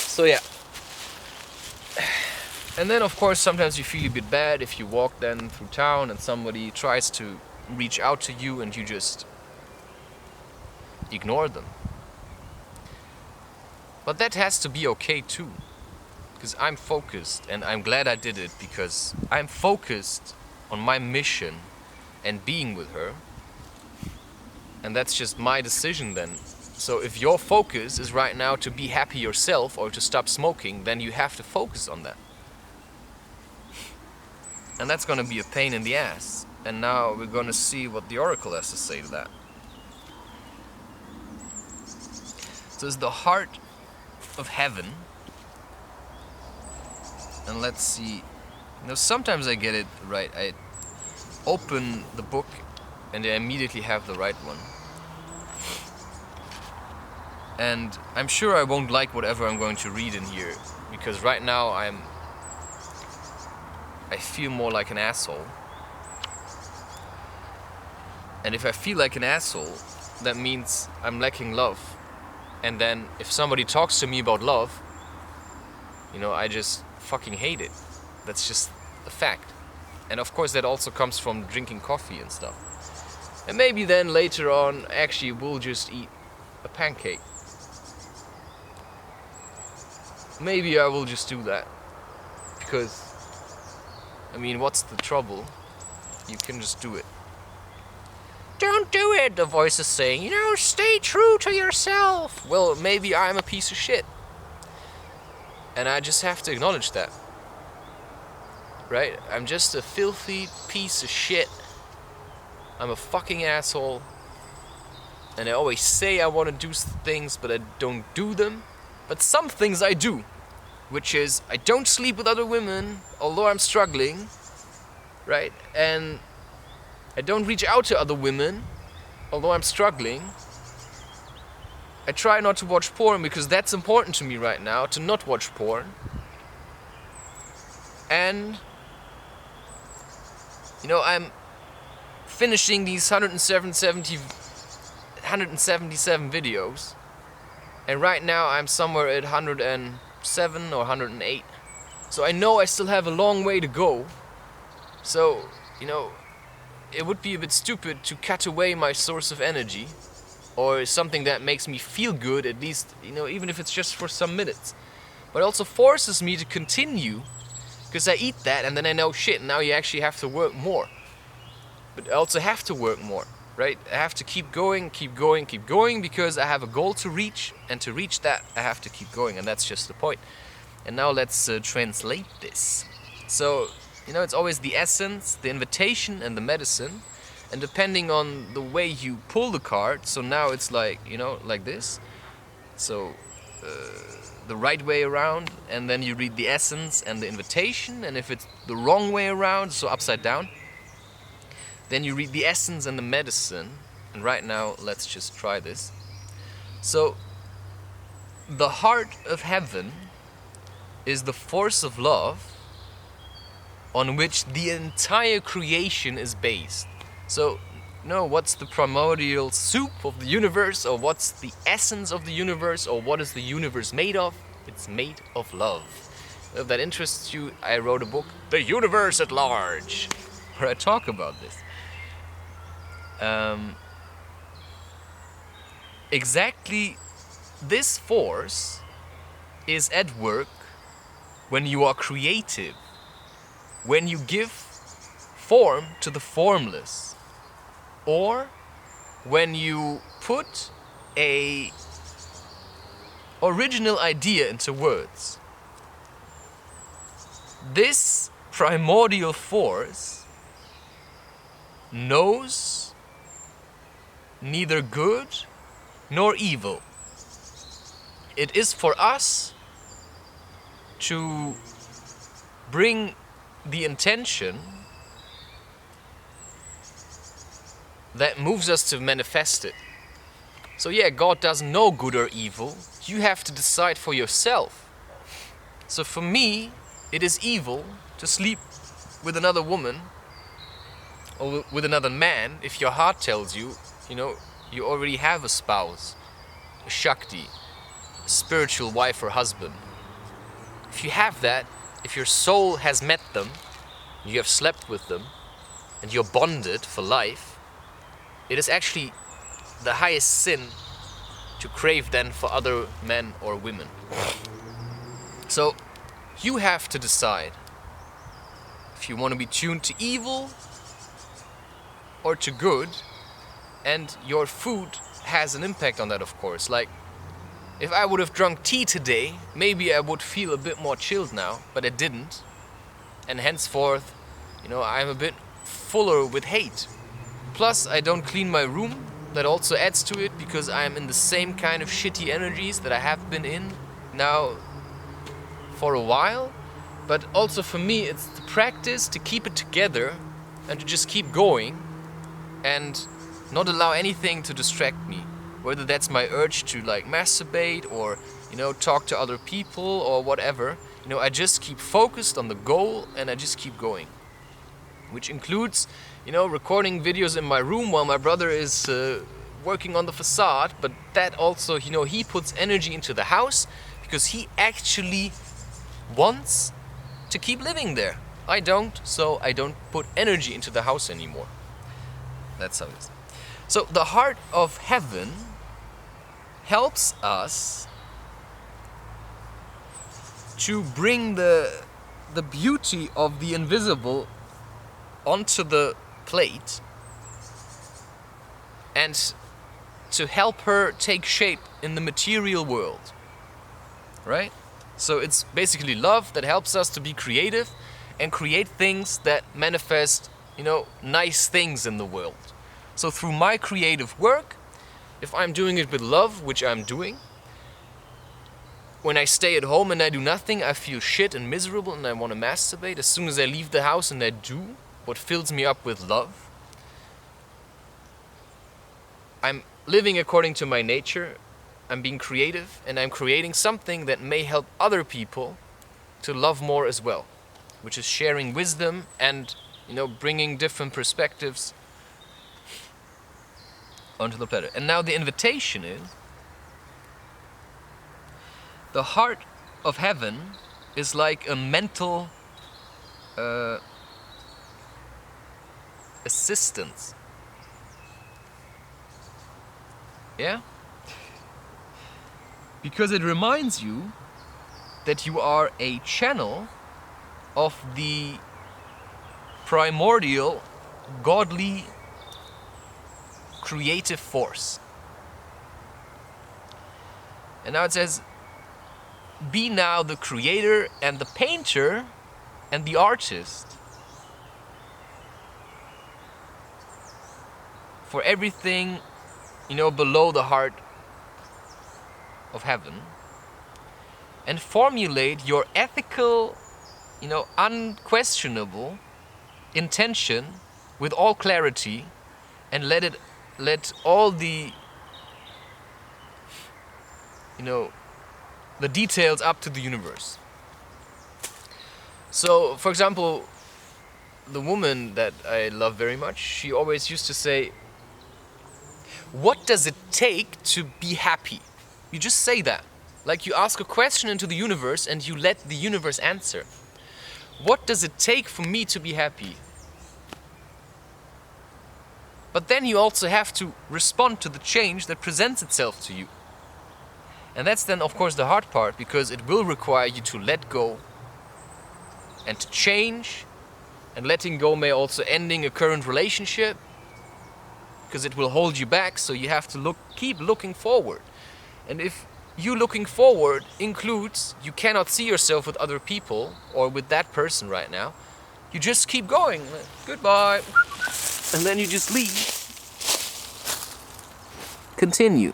So yeah. And then of course sometimes you feel a bit bad if you walk then through town and somebody tries to reach out to you and you just ignore them. But that has to be okay too. Because I'm focused, and I'm glad I did it, because I'm focused on my mission and being with her. And that's just my decision then. So if your focus is right now to be happy yourself or to stop smoking, then you have to focus on that. And that's gonna be a pain in the ass. And now we're gonna see what the Oracle has to say to that. So it's the heart of heaven. And let's see. Sometimes I get it right. I open the book and I immediately have the right one. And I'm sure I won't like whatever I'm going to read in here, because right now I feel more like an asshole. And if I feel like an asshole, that means I'm lacking love. And then if somebody talks to me about love, I just fucking hate it. That's just a fact. And of course that also comes from drinking coffee and stuff. And maybe then later on actually we'll just eat a pancake. Maybe I will just do that. Because, what's the trouble? You can just do it. Don't do it, the voice is saying. Stay true to yourself. Well, maybe I'm a piece of shit. And I just have to acknowledge that. Right? I'm just a filthy piece of shit. I'm a fucking asshole. And I always say I want to do things, but I don't do them. But some things I do. Which is, I don't sleep with other women, although I'm struggling. Right? And I don't reach out to other women, although I'm struggling. I try not to watch porn because that's important to me right now, to not watch porn. And, I'm finishing these 177 videos. And right now I'm somewhere at 107 or 108. So I know I still have a long way to go. So, it would be a bit stupid to cut away my source of energy. Or something that makes me feel good, at least, even if it's just for some minutes. But it also forces me to continue, because I eat that and then I know, shit, now you actually have to work more. But I also have to work more, right? I have to keep going, because I have a goal to reach, and to reach that, I have to keep going, and that's just the point. And now let's translate this. So, it's always the essence, the invitation, and the medicine. And depending on the way you pull the card, so now it's like, like this. So, the right way around, and then you read the essence and the invitation. And if it's the wrong way around, so upside down, then you read the essence and the medicine. And right now, let's just try this. So, the heart of heaven is the force of love on which the entire creation is based. So, what's the primordial soup of the universe, or what's the essence of the universe, or what is the universe made of? It's made of love. If that interests you, I wrote a book, The Universe at Large, where I talk about this. Exactly this force is at work when you are creative, when you give form to the formless. Or when you put a original idea into words. This primordial force knows neither good nor evil. It is for us to bring the intention that moves us to manifest it. So yeah, God doesn't know good or evil. You have to decide for yourself. So for me, it is evil to sleep with another woman, or with another man if your heart tells you, you know, you already have a spouse, a Shakti, a spiritual wife or husband. If you have that, if your soul has met them, you have slept with them, and you're bonded for life, it is actually the highest sin to crave then for other men or women. So you have to decide if you want to be tuned to evil or to good, and your food has an impact on that, of course. Like, if I would have drunk tea today, maybe I would feel a bit more chilled now, but I didn't. And henceforth, you know, I'm a bit fuller with hate. Plus, I don't clean my room. That also adds to it, because I'm in the same kind of shitty energies that I have been in now for a while. But also for me, it's the practice to keep it together and to just keep going and not allow anything to distract me. Whether that's my urge to like masturbate or, you know, talk to other people or whatever. You know, I just keep focused on the goal and I just keep going. Which includes, you know, recording videos in my room while my brother is working on the facade. But that also, you know, he puts energy into the house because he actually wants to keep living there. I don't, so I don't put energy into the house anymore. That's how it is. So the heart of heaven helps us to bring the beauty of the invisible onto the plate and to help her take shape in the material world, right? So it's basically love that helps us to be creative and create things that manifest, you know, nice things in the world. So through my creative work, if I'm doing it with love, which I'm doing, when I stay at home and I do nothing, I feel shit and miserable and I want to masturbate. As soon as I leave the house and I do what fills me up with love, I'm living according to my nature, I'm being creative, and I'm creating something that may help other people to love more as well, which is sharing wisdom and, you know, bringing different perspectives onto the planet. And now the invitation is, the heart of heaven is like a mental assistance. Yeah? Because it reminds you that you are a channel of the primordial, godly, creative force. And now it says, be now the creator and the painter and the artist for everything, you know, below the heart of heaven, and formulate your ethical, you know, unquestionable intention with all clarity, and let all the, you know, the details up to the universe. So, for example, the woman that I love very much, she always used to say, what does it take to be happy? You just say that. Like you ask a question into the universe and you let the universe answer. What does it take for me to be happy? But then you also have to respond to the change that presents itself to you. And that's then, of course, the hard part, because it will require you to let go and to change. And letting go may also ending a current relationship, because it will hold you back, so you have to keep looking forward. And if you looking forward includes you cannot see yourself with other people or with that person right now, you just keep going. Goodbye. And then you just leave. Continue.